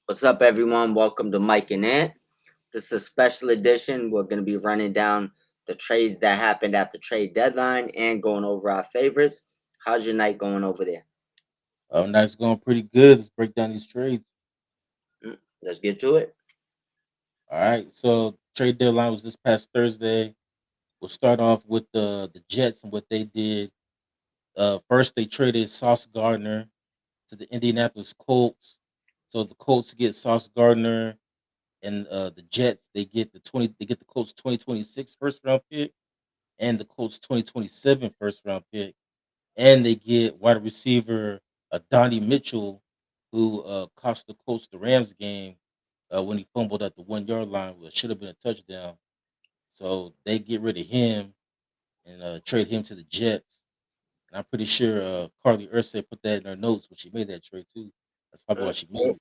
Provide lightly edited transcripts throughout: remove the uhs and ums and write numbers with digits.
What's up, everyone? Welcome to Mike and Ant. This is a special edition. We're going to be running down the trades that happened at the trade deadline and going over our favorites. How's your night going over there? Night's going pretty good. Let's break down these trades. Let's get to it. All right. So trade deadline was this past Thursday. We'll start off with the Jets and what they did. First, they traded Sauce Gardner to the Indianapolis Colts. So the Colts get Sauce Gardner, and the Jets they get the Colts 2026 first round pick and the Colts 2027 first round pick, and they get wide receiver Donnie Mitchell, who cost the Colts the Rams game when he fumbled at the 1 yard line, which should have been a touchdown. So they get rid of him and trade him to the Jets. And I'm pretty sure Carly Ursay put that in her notes when she made that trade too. That's probably why Uh, she made it.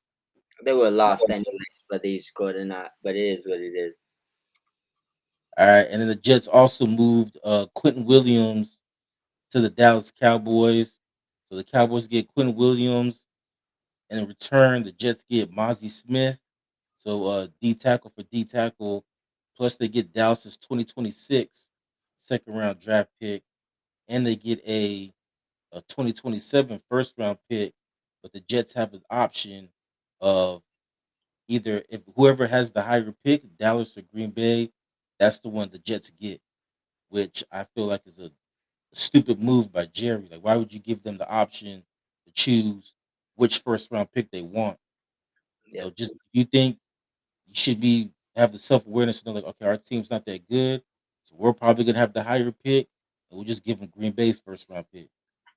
They were lost anyways, whether he scored or not, but it is what it is. All right, and then the Jets also moved Quentin Williams to the Dallas Cowboys. So the Cowboys get Quentin Williams, and in return, the Jets get Mozzie Smith. So D tackle for D tackle. Plus they get Dallas's 2026 second round draft pick, and they get a 2027 first round pick. But the Jets have an option of either if whoever has the higher pick, Dallas or Green Bay, that's the one the Jets get, which I feel like is a stupid move by Jerry. Like, why would you give them the option to choose which first round pick they want? Yeah, Just if you think you should be have the self awareness to know like, okay, our team's not that good, so we're probably gonna have the higher pick, and we'll just give them Green Bay's first round pick.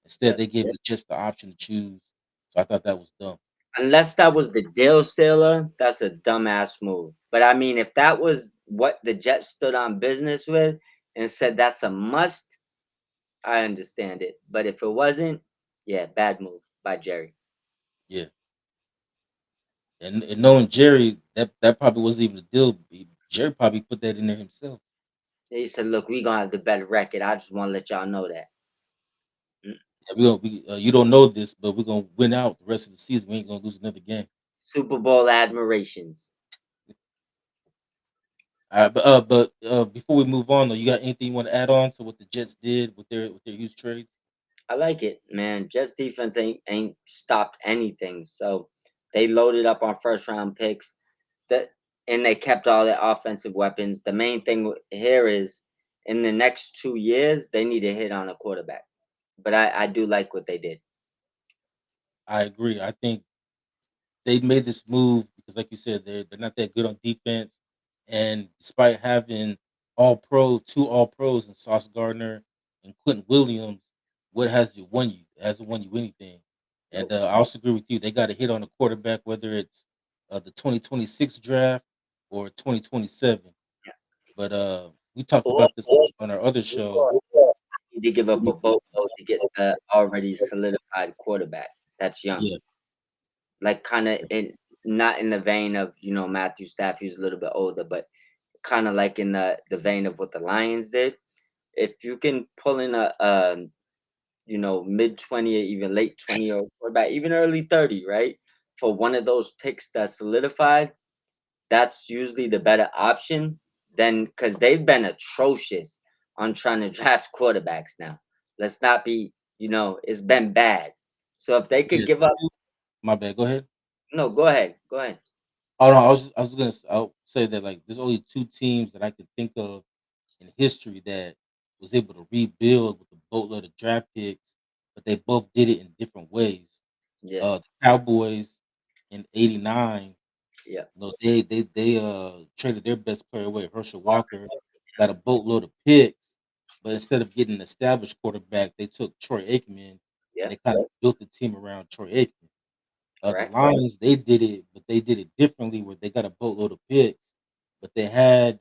Instead, yeah. they gave it just the option to choose. So I thought that was dumb. Unless that was the deal sailor, that's a dumbass move. But I mean, if that was what the Jets stood on business with and said that's a must, I understand it. But if it wasn't, yeah, bad move by Jerry. Yeah, and knowing Jerry, that probably wasn't even a deal. Jerry probably put that in there himself. He said, "Look, we gonna have the better record. I just want to let y'all know that." Mm. Yeah, you don't know this, but we're gonna win out the rest of the season. We ain't gonna lose another game. Super Bowl admirations. All right, but before we move on, though, you got anything you want to add on to what the Jets did with their huge trades? I like it, man. Jets defense ain't stopped anything. So they loaded up on first round picks. That and they kept all their offensive weapons. The main thing here is in the next 2 years they need to hit on a quarterback. But I do like what they did. I agree. I think they made this move because, like you said, they're not that good on defense, and despite having two all pros in Sauce Gardner and Quentin Williams, what has you won you? It hasn't won you anything. And Nope. I also agree with you. They got to hit on a quarterback, whether it's the 2026 draft or 2027. Yeah. But we talked Or about this on our other show. need to give up a boatload to get a already solidified quarterback that's young. Yeah, Like kind of in not in the vein of Matthew Stafford, who's a little bit older, but kind of like in the vein of what the Lions did. If you can pull in a mid 20 or even late 20 or quarterback, even early 30, right? For one of those picks that's solidified, that's usually the better option than because they've been atrocious on trying to draft quarterbacks now. Let's not be, it's been bad. So if they could yeah. give up, My bad. Go ahead. no, go ahead, go ahead. Oh no, I was gonna I'll say that like there's only two teams that I can think of in history that was able to rebuild with a boatload of draft picks, but they both did it in different ways. Yeah, The Cowboys in '89, yeah, they traded their best player away, Herschel Walker, got a boatload of picks, but instead of getting an established quarterback, they took Troy Aikman and yeah, they kind of built the team around Troy Aikman. The correct. Lions, they did it, but they did it differently where they got a boatload of picks, but they had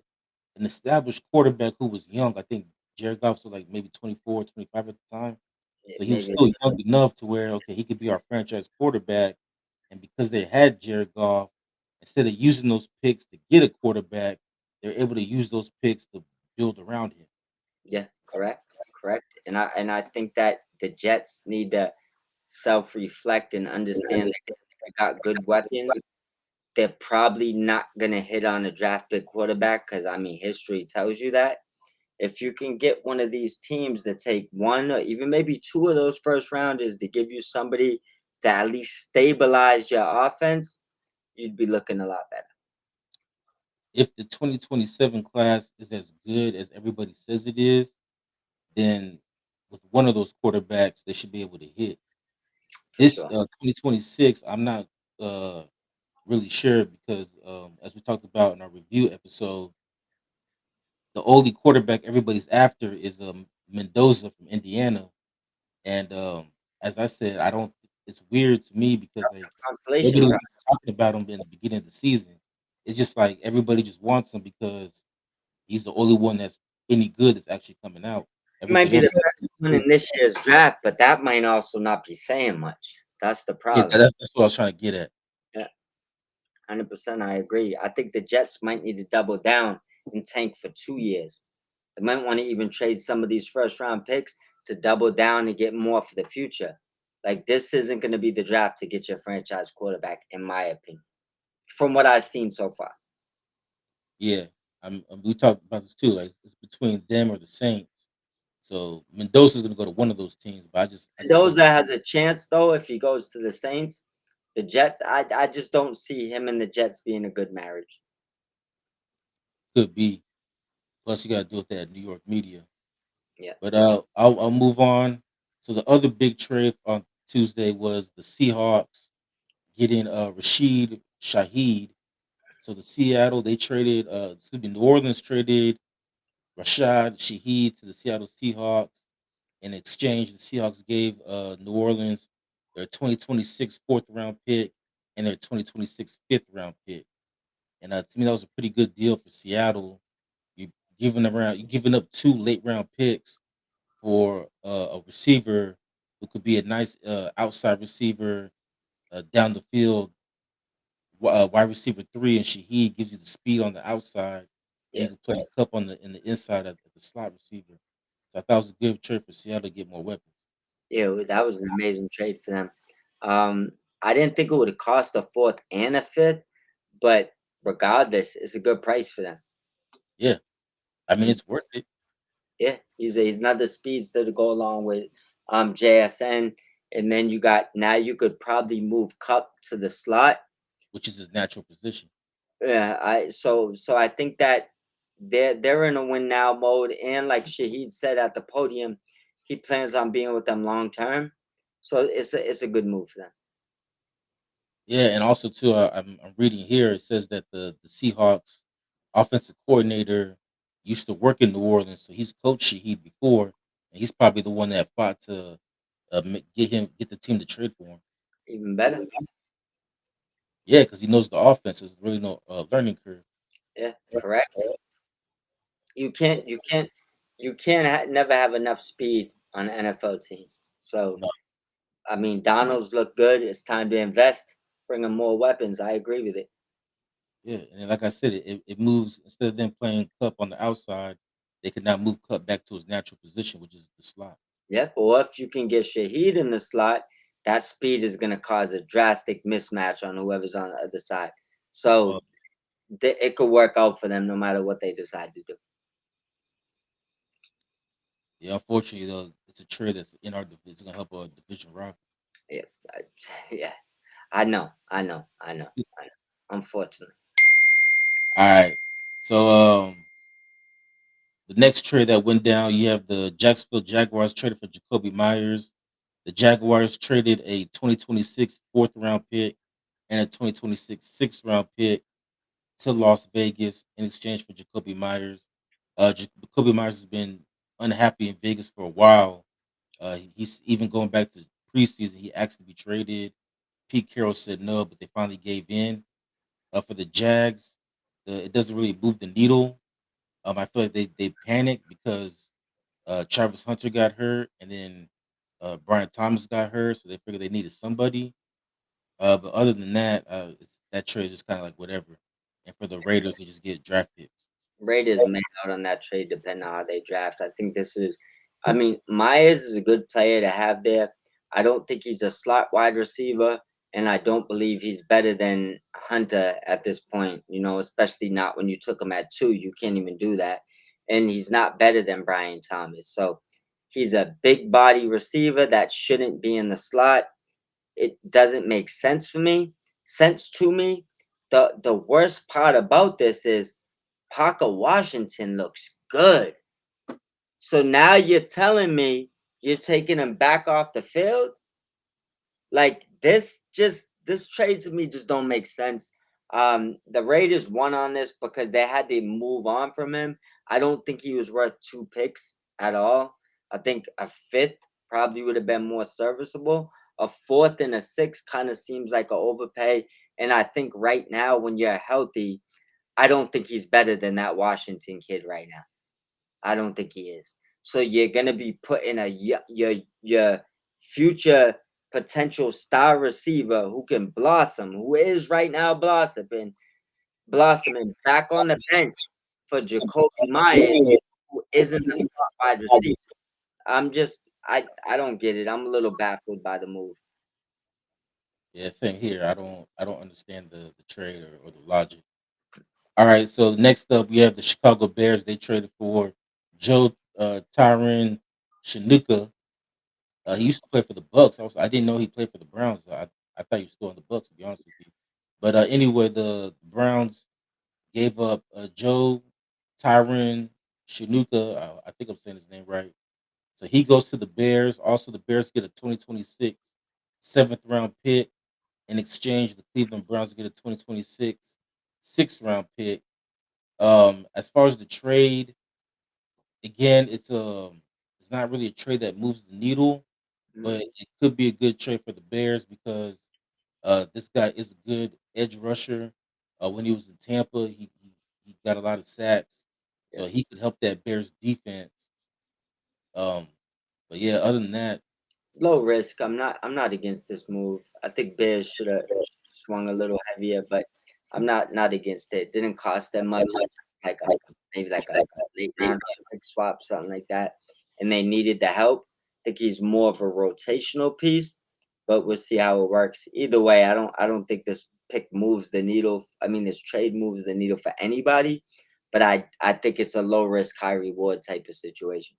an established quarterback who was young. I think Jared Goff was like maybe 24, 25 at the time. Yeah, So he was maybe. still young enough to where, okay, he could be our franchise quarterback. And because they had Jared Goff, instead of using those picks to get a quarterback, they're able to use those picks to build around him. Yeah, correct, correct. And I think that the Jets need to self reflect and understand that they got good weapons. they're probably not gonna hit on a draft pick quarterback because I mean history tells you that. If you can get one of these teams to take one or even maybe two of those first rounders to give you somebody to at least stabilize your offense, you'd be looking a lot better. If the 2027 class is as good as everybody says it is, then with one of those quarterbacks, they should be able to hit. For This sure. 2026, I'm not uh, really sure because, as we talked about in our review episode, the only quarterback everybody's after is Mendoza from Indiana. And as I said, I don't. It's weird to me because like Consolation nobody was prize. talking about him in the beginning of the season. It's just like everybody just wants him because he's the only one that's any good that's actually coming out. He might Everybody be else the is best pretty one in good. this year's draft, but that might also not be saying much. That's the Yeah, problem. that's what I was trying to get at. Yeah, 100%. I agree. I think the Jets might need to double down and tank for 2 years. They might want to even trade some of these first round picks to double down and get more for the future. Like, this isn't going to be the draft to get your franchise quarterback, in my opinion, from what I've seen so far. Yeah, we talked about this too. Like it's between them or the Saints. So Mendoza's gonna go to one of those teams, but I just don't Mendoza has a chance, though, if he goes to the Saints. The Jets, I just don't see him and the Jets being a good marriage. could be. Plus, you got to deal with that New York media. Yeah. But I'll move on. So the other big trade on Tuesday was the Seahawks getting Rashid Shaheed. So the Seattle they traded excuse me, New Orleans traded Rashad Shaheed to the Seattle Seahawks. In exchange, the Seahawks gave New Orleans their 2026 fourth round pick and their 2026 fifth round pick. And to me, that was a pretty good deal for Seattle. You giving up two late round picks for a receiver who could be a nice outside receiver down the field, wide receiver three, and Shaheed gives you the speed on the outside, and you Yeah. can play a cup on the inside at the slot receiver. So I thought it was a good trade for Seattle to get more weapons. Yeah, that was an amazing trade for them. Um, I didn't think it would have cost a fourth and a fifth, but regardless, it's a good price for them. Yeah, I mean He's it's worth it, yeah, he's another speedster to go along with JSN, and then you got now you could probably move Cup to the slot. which is his natural position. Yeah, I think that they're in a win now mode, and like Shaheed said at the podium, he plans on being with them long term. So it's a good move for them. Yeah, and also too, I'm reading here. It says that the Seahawks offensive coordinator used to work in New Orleans, so he's coached Shaheed before, and he's probably the one that fought to get the team to trade for him. Even better. Yeah, because he knows the offense. There's really no learning curve. Yeah, correct. You can't never have enough speed on an NFL team. So No, I mean, Donald's look good. It's time to invest, bring him more weapons. I agree with it. yeah, and like I said, it moves instead of them playing Cup on the outside, they can now move Cup back to his natural position, which is the slot. Yep. Or if you can get Shaheed in the slot, that speed is going to cause a drastic mismatch on whoever's on the other side. So Well, it could work out for them no matter what they decide to do. yeah, unfortunately though, it's a trade that's in our division. It's gonna help our division rival. Yeah, yeah. I know. Unfortunately, All right, so the next trade that went down, you have the Jacksonville Jaguars traded for Jacoby Myers. The Jaguars traded a 2026 fourth round pick and a 2026 sixth round pick to Las Vegas in exchange for Jacoby Myers. Jacoby Myers has been unhappy in Vegas for a while. He's even going back to preseason. He asked to be traded. Pete Carroll said no, but they finally gave in. For the Jags, it doesn't really move the needle. I feel like they panicked because Travis Hunter got hurt, and then Brian Thomas got hurt, so they figured they needed somebody. But other than that, that trade is kind of like whatever. And for the Raiders, they just get drafted. Raiders may out on that trade depending on how they draft. I think this is, I mean, Myers is a good player to have there. I don't think he's a slot wide receiver, and I don't believe he's better than Hunter at this point, especially not when you took him at 2. You can't even do that. And he's not better than Brian Thomas. So he's a big body receiver that shouldn't be in the slot. It doesn't make sense to me. The worst part about this is Parker Washington looks good. So now you're telling me you're taking him back off the field? Like this trade to me just don't make sense. The Raiders won on this because they had to move on from him. I don't think he was worth 2 picks at all. I think a fifth probably would have been more serviceable. A fourth and a sixth kind of seems like an overpay. And I think right now, when you're healthy, I don't think he's better than that Washington kid right now. I don't think he is. So you're gonna be putting your future potential star receiver who can blossom, who is right now blossoming back on the bench for Jacoby Myers, who isn't a slot wide receiver. I don't get it. I'm a little baffled by the move. Yeah, same here. I don't understand the trade or the logic. All right, so next up we have the Chicago Bears. They traded for Joe Tyron Shinuka. He used to play for the Bucks. I didn't know he played for the Browns. I thought he was still on the Bucks, to be honest with you. But anyway, the Browns gave up Joe Tyron Shinuka. I think I'm saying his name right. So he goes to the Bears. Also, the Bears get a 2026 seventh round pick. In exchange, the Cleveland Browns get a 2026 sixth round pick. As far as the trade, again, it's not really a trade that moves the needle, Mm, but it could be a good trade for the Bears because this guy is a good edge rusher. When he was in Tampa, he got a lot of sacks, yeah. so he could help that Bears defense. Um, but yeah, other than that, Low risk. I'm not against this move. I think Bears should have swung a little heavier, but I'm not against it. Didn't cost them much, like maybe like a late round pick swap, something like that. And they needed the help. I think he's more of a rotational piece, but we'll see how it works. Either way, I don't think this pick moves the needle. I mean, this trade moves the needle for anybody, but I think it's a low risk, high reward type of situation.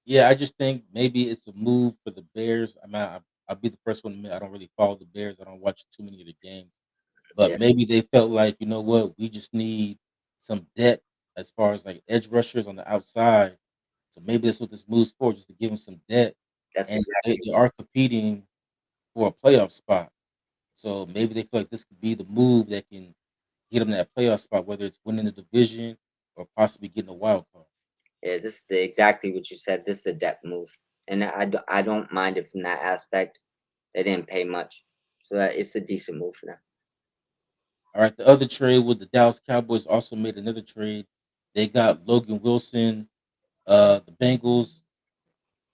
yeah, I just think maybe it's a move for the Bears. I'll be the first one to admit I don't really follow the Bears. I don't watch too many of the games. But Yeah, maybe they felt like, you know what, we just need some depth as far as like edge rushers on the outside. So maybe that's what this moves for, just to give them some depth. that's And they, exactly. they are competing for a playoff spot. So maybe they feel like this could be the move that can get them that playoff spot, whether it's winning the division or possibly getting a wild card. Yeah, this is exactly what you said. This is a depth move, and I don't mind it from that aspect. They didn't pay much, so that it's a decent move for them. All right, the other trade with the Dallas Cowboys also made another trade. They got Logan Wilson. The Bengals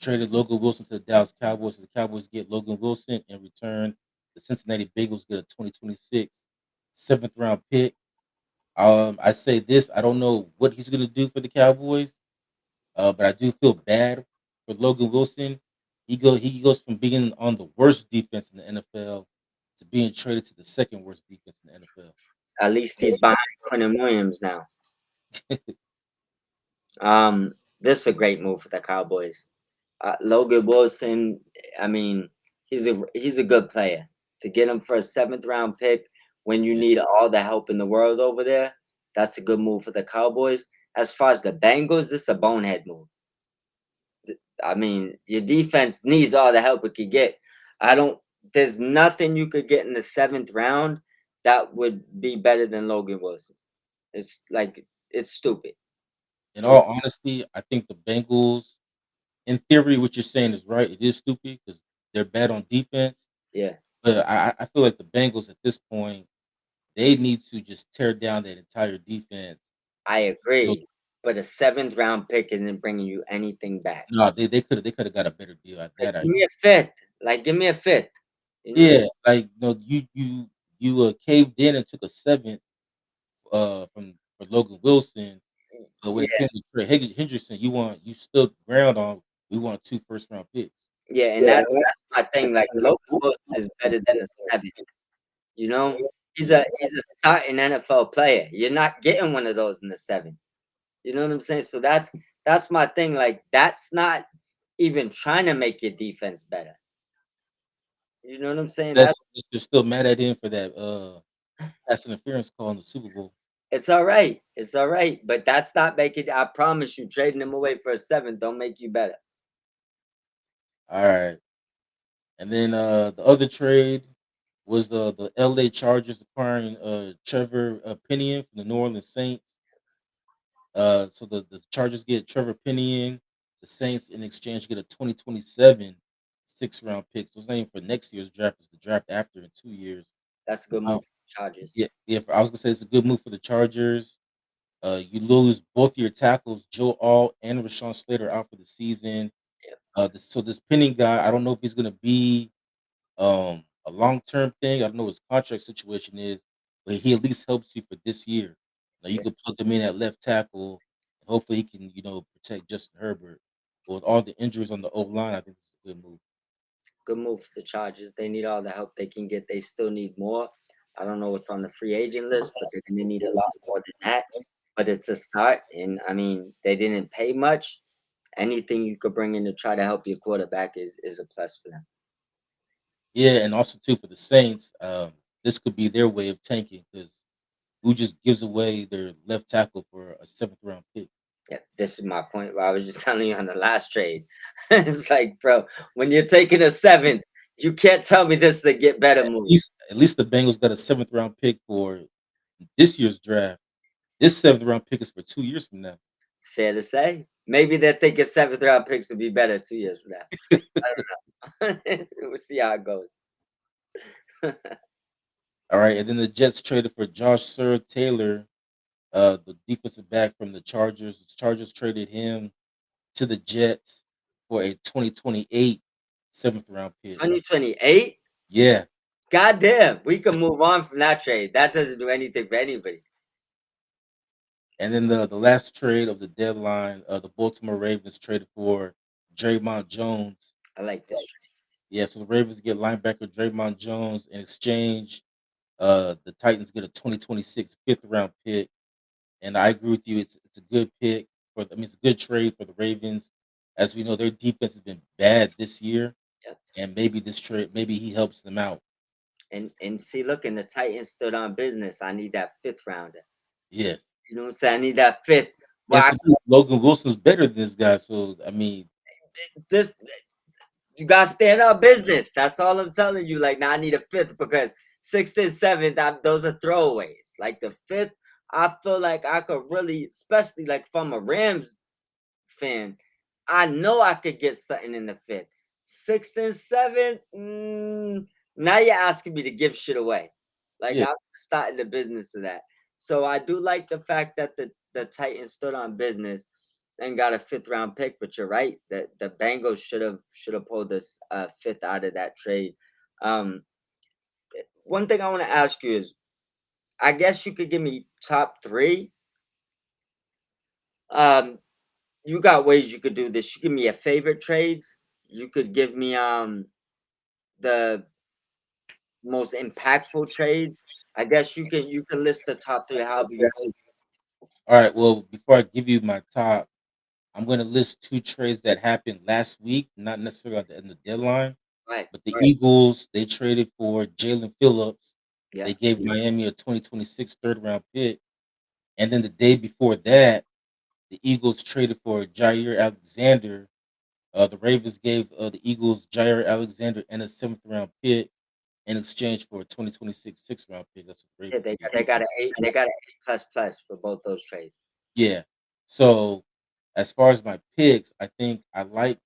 traded Logan Wilson to the Dallas Cowboys. So the Cowboys get Logan Wilson in return. The Cincinnati Bengals get a 2026 seventh round pick. I say this: I don't know what he's going to do for the Cowboys, but I do feel bad for Logan Wilson. He goes from being on the worst defense in the NFL to being traded to the second worst defense in the NFL. At least he's behind Quentin Williams now. This is a great move for the Cowboys. Logan Wilson, I mean, he's a good player. To get him for a seventh round pick when you Yeah. need all the help in the world over there, that's a good move for the Cowboys. As far as the Bengals, this is a bonehead move. I mean, your defense needs all the help it could get. I don't. There's nothing you could get in the seventh round that would be better than Logan Wilson. It's like it's stupid. In For all honesty, I think the Bengals, in theory, what you're saying is right. It is stupid because they're bad on defense. yeah, But I feel like the Bengals at this point, they need to just tear down that entire defense. I So, agree. But a seventh round pick isn't bringing you anything back. no, they could have got a better deal at Like, that. I give me a fifth. Like, give me a fifth. You know, Yeah, like no, you caved in and took a seventh from for Logan Wilson, but when it yeah, came to Trey Hendrickson, you stood ground on we want two first round picks. yeah, and that's my thing. Like, Logan Wilson is better than a seventh. You know, He's a starting NFL player. You're not getting one of those in the 7th. You know what I'm saying? So that's my thing. Like that's not even trying to make your defense better. You know what I'm saying? That's That's they're still mad at him for that, pass interference call in the Super Bowl. it's all right. It's all right. But that's not making I promise you, trading him away for a 7th don't make you better. Alright. And then, the other trade was the LA Chargers acquiring, Trevor, Penny from the New Orleans Saints. So the Chargers get Trevor Penny. The Saints in exchange get a 2027 6th-round pick. So it's not even for next year's draft, it's the draft after in 2 years. That's a good Um, move for the Chargers. yeah, yeah, I was gonna say it's a good move for the Chargers. You lose both of your tackles, Joe Alt and Rashawn Slater out for the season. Yep. So this Penning guy, I don't know if he's gonna be a long term thing. I don't know what his contract situation is, but he at least helps you for this year. Now you Yeah. can plug him in at left tackle, and hopefully he can, protect Justin Herbert. But with all the injuries on the O line, I think this is a good move. Good move for the Chargers. They need all the help they can get. They still need more. I don't know what's on the free agent list, but they're gonna need a lot more than that. But it's a start, and I mean, they didn't pay much. Anything you could bring in to try to help your quarterback is a plus for them. Yeah, and also too for the Saints, this could be their way of tanking because who just gives away their left tackle for a 7th-round pick? Yeah, this is my point where I was just telling you on the last trade. It's like, bro, when you're taking a 7th, you can't tell me this is a get better move. At least the Bengals got a 7th-round pick for this year's draft. This 7th-round pick is for 2 years from now. Fair to say. Maybe they're thinking 7th round picks would be better 2 years from now. I don't know. We'll see how it goes. All right, and then the Jets traded for Josh Sir Taylor, the defensive back from the Chargers. The Chargers traded him to the Jets for a 2028 7th-round pick. 2028? Yeah, Goddamn, we can move on from that trade. That doesn't do anything for anybody. and then the last trade of the deadline, the Baltimore Ravens traded for Draymond Jones. I like this trade. Yeah, so the Ravens get linebacker Draymond Jones in exchange. The Titans get a 2026 5th-round pick. And I agree with you. It's a good pick it's a good trade for the Ravens. As we know, their defense has been bad this year, Yep. and maybe this trade, maybe he helps them out. And see, look, and the Titans stood on business. I need that 5th rounder. Yes, You know what I'm saying? I need that 5th. Well, and to me, Logan Wilson's better than this guy. So I mean, this you gotta stand on business. That's all I'm telling you. Like now, I need a 5th because 6th and 7th, those are throwaways. Like the 5th, I feel like I could really, especially like from a Rams fan, I know I could get something in the 5th. 6th and 7th, now you're asking me to give shit away. Like yeah, I'm starting the business of that. So I do like the fact that the Titans stood on business and got a 5th round pick. But you're right, the Bengals should have pulled this 5th out of that trade. Um, one thing I want to ask you is, I guess you could give me top three. Um, you got ways you could do this. You give me your favorite trades. You could give me the most impactful trades. I guess you can list the top three however you all right. Well, before I give you my top, I'm going to list two trades that happened last week, not necessarily at the end of the deadline, right. but the Eagles they traded for Jalen Phillips. Yeah. They gave Miami a 2026 3rd-round pick, and then the day before that, the Eagles traded for Jair Alexander. The Ravens gave the Eagles Jair Alexander and a 7th-round pick in exchange for a 2026 6th-round pick. That's what the Yeah, Ravens they did. got they got an eight. They got an A plus plus for both those trades. Yeah. So as far as my picks, I think I like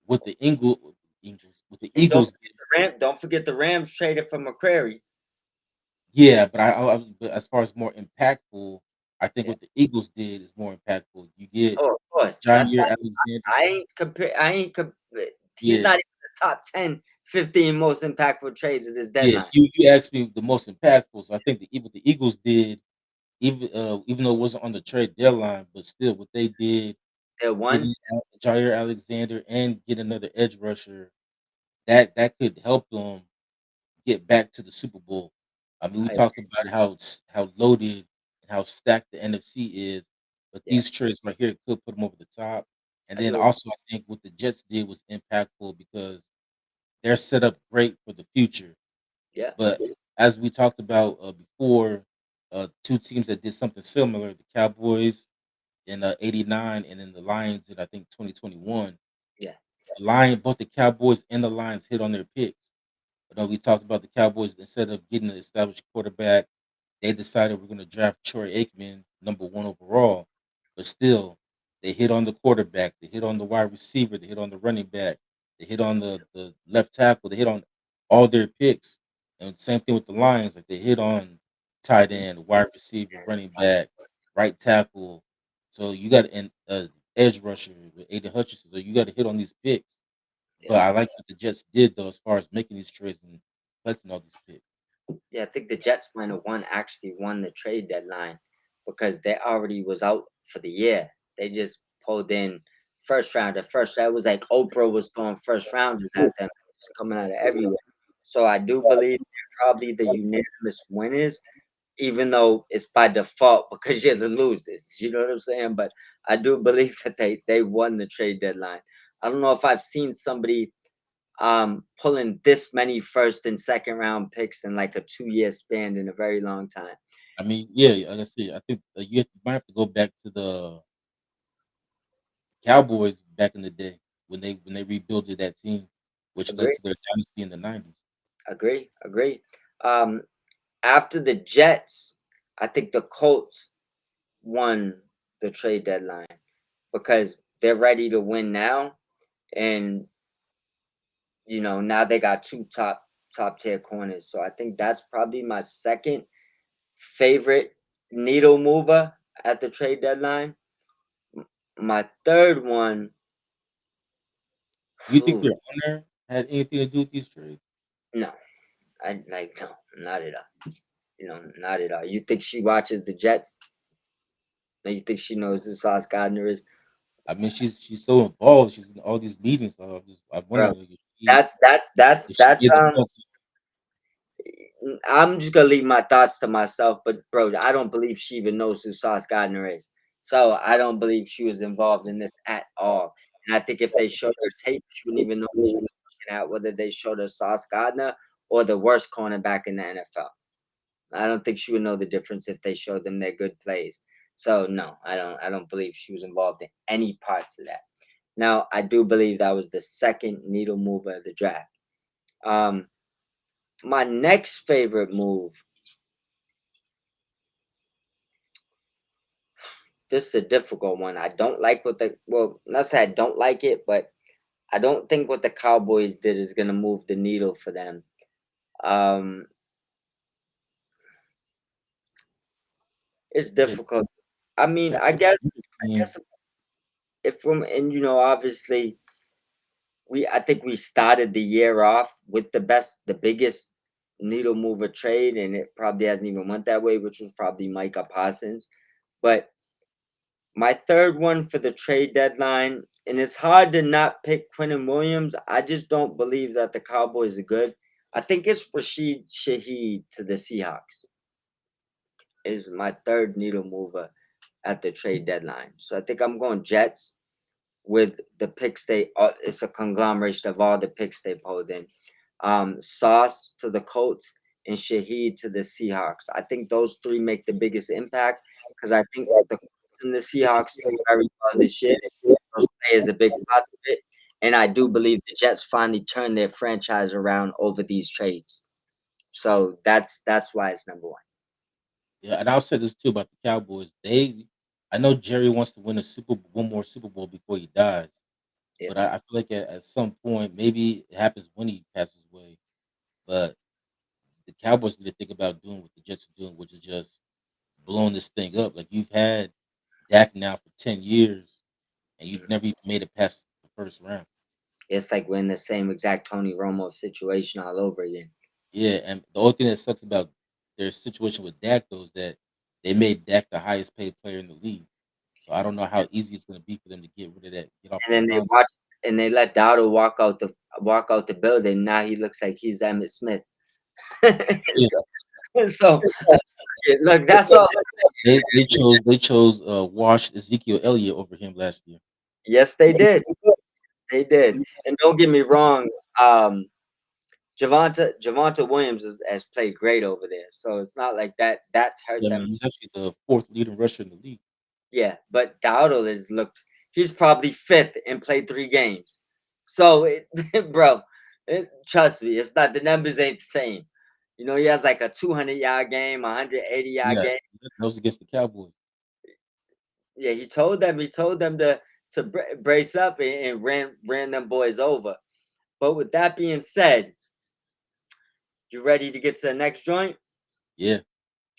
what the what the And don't Eagles did. forget the Don't forget the Rams traded for McCrary. Yeah, but but as far as more impactful, I think Yeah. what the Eagles did is more impactful. You get Oh, of course. That's Jair not. Alexander. I ain't compare. I ain't. He's Yeah, not even the top 10, 15 most impactful trades of this yeah. deadline. You asked me the most impactful, so I think what the Eagles did, even though it wasn't on the trade deadline, but still what they did, They're one. getting Jair Alexander and get another edge rusher, that could help them get back to the Super Bowl. I mean, we I talked about how loaded and how stacked the NFC is, but yeah, these trades right here could put them over the top. And I then do. also, I think what the Jets did was impactful because they're set up great for the future. Yeah, But as we talked about before, two teams that did something similar, the Cowboys in '89, and then the Lions in I think 2021. yeah, Both the Cowboys and the Lions hit on their picks. We talked about the Cowboys instead of getting an established quarterback, they decided we're going to draft Troy Aikman number one overall. But still, they hit on the quarterback, they hit on the wide receiver, they hit on the running back, they hit on the left tackle, they hit on all their picks. And same thing with the Lions, like they hit on tight end, wide receiver, running back, right tackle. So you got an edge rusher with Aiden Hutchinson. So you got to hit on these picks. yeah. But I like what the Jets did though, as far as making these trades and collecting all these picks. Yeah, I think the Jets might have actually won the trade deadline because they already was out for the year. They just pulled in first rounder. First, that was like Oprah was throwing first rounders at them, just coming out of everywhere. So I do believe they're probably the unanimous winners, even though it's by default because you're the losers. You know what I'm saying? But I do believe that they won the trade deadline. I don't know if I've seen somebody pulling this many first and second round picks in like a 2 year span in a very long time. I mean, yeah, like I said, I think you might have to go back to the Cowboys back in the day when they rebuilt that team, which led Agree, to their dynasty in the '90s. agree. Um, After the Jets, I think the Colts won the trade deadline because they're ready to win now, and now they got two top tier corners. So I think that's probably my second favorite needle mover at the trade deadline. My third one, Do you think their owner had anything to do with these trades? no, I like no, not at all. Not at all. You think she watches the Jets? And you think she knows who Sauce Gardner is, I mean, she's so involved. She's in all these meetings. So I'm bro? wondering like, That's that's that's if she that's gave the Colts. I'm just gonna leave my thoughts to myself, but bro, I don't believe she even knows who Sauce Gardner is. So I don't believe she was involved in this at all. And I think if they showed her tape, she wouldn't even know what she was looking at, whether they showed her Sauce Gardner or the worst cornerback in the NFL. I don't think she would know the difference if they showed them their good plays. So no, I don't believe she was involved in any parts of that. Now, I do believe that was the second needle mover of the draft. Um, my next favorite move, this is a difficult one. I don't like what not say I don't like it, but I don't think what the Cowboys did is gonna move the needle for them. Um, it's Yeah, difficult. I mean, I Cowboys guess, are good I team. guess if from and obviously I think we started the year off with the biggest needle mover trade, and it probably hasn't even went that way, which was probably Micah Parsons. But my third one for the trade deadline, and it's hard to not pick Quentin Williams. I just don't believe that the Cowboys are good. I think it's Rashid Shaheed to the Seahawks is my third needle mover at the trade deadline. So I think I'm going Jets with the picks it's a conglomeration of all the picks they pulled in. Sauce to the Colts and Shaheed to the Seahawks. I think those three make the biggest impact because I think the Colts and the Seahawks do very well this year. Those players are big parts of it. And I do believe the Jets finally turned their franchise around over these trades. So that's why it's number one. Yeah, and I'll say this too about the Cowboys. I know Jerry wants to win one more Super Bowl before he dies, Yeah. but I feel like at some point, maybe it happens when he passes away. But the Cowboys need to think about doing what the Jets are doing, which is just blowing this thing up. Like you've had Dak now for 10 years, and you've never even made it past the first round. It's like we're in the same exact Tony Romo situation all over again. Yeah, and the only thing that sucks about their situation with Dak though is that they made Dak the highest paid player in the league. So I don't know how easy it's going to be for them to get rid of get off And that then they contract. watch and they let Dowdle walk out the building. Now he looks like he's Emmett Smith. Yeah, So So yeah, look, that's all. They chose washed Ezekiel Elliott over him last year. Yes, they did. They did. And don't get me wrong, Javonte Williams has played great over there. So it's not like that's hurt Yeah, man, them. he's actually the fourth leading rusher in the league. Yeah, but Dowdle has looked. He's probably fifth and played 3 games. So, bro, trust me, it's not the numbers ain't the same. You know, he has like a 200-yard game, 180-yard Yeah, game. that was against the Cowboys. Yeah, he told them to brace up and ran them boys over. But with that being said, you ready to get to the next joint? Yeah,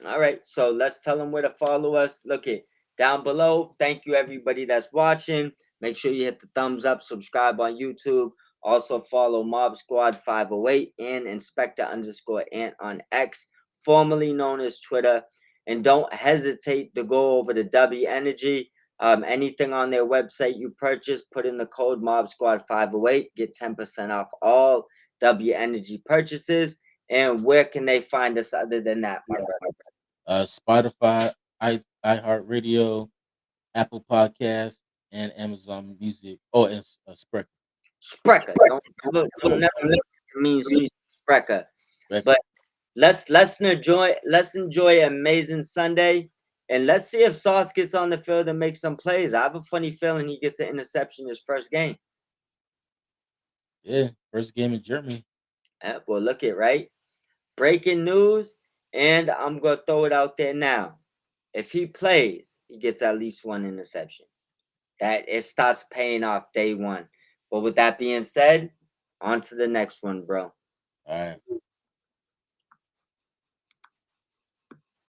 All right, so let's tell them where to follow us. Look it down below. Thank you everybody that's watching. Make sure you hit the thumbs up, subscribe on YouTube. Also follow Mob Squad 508 and Inspector_Ant on X, formerly known as Twitter. And don't hesitate to go over to W Energy. Anything on their website you purchase, put in the code Mob Squad 508, get 10% off all W Energy purchases. And where can they find us other than that, my brother? Spotify, iHeartRadio, Apple Podcasts, and Amazon Music. Oh, and Spreaker. Sprecher. Don't never make it to mean street Sprecher. Spreaker. But let's enjoy an amazing Sunday. And let's see if Sauce gets on the field and makes some plays. I have a funny feeling he gets an interception his first game. Yeah, first game in Germany. Well, look it, right? Breaking news, and I'm gonna throw it out there now. If he plays, he gets at least one interception. That it starts paying off day one. But with that being said, on to the next one, bro. All right.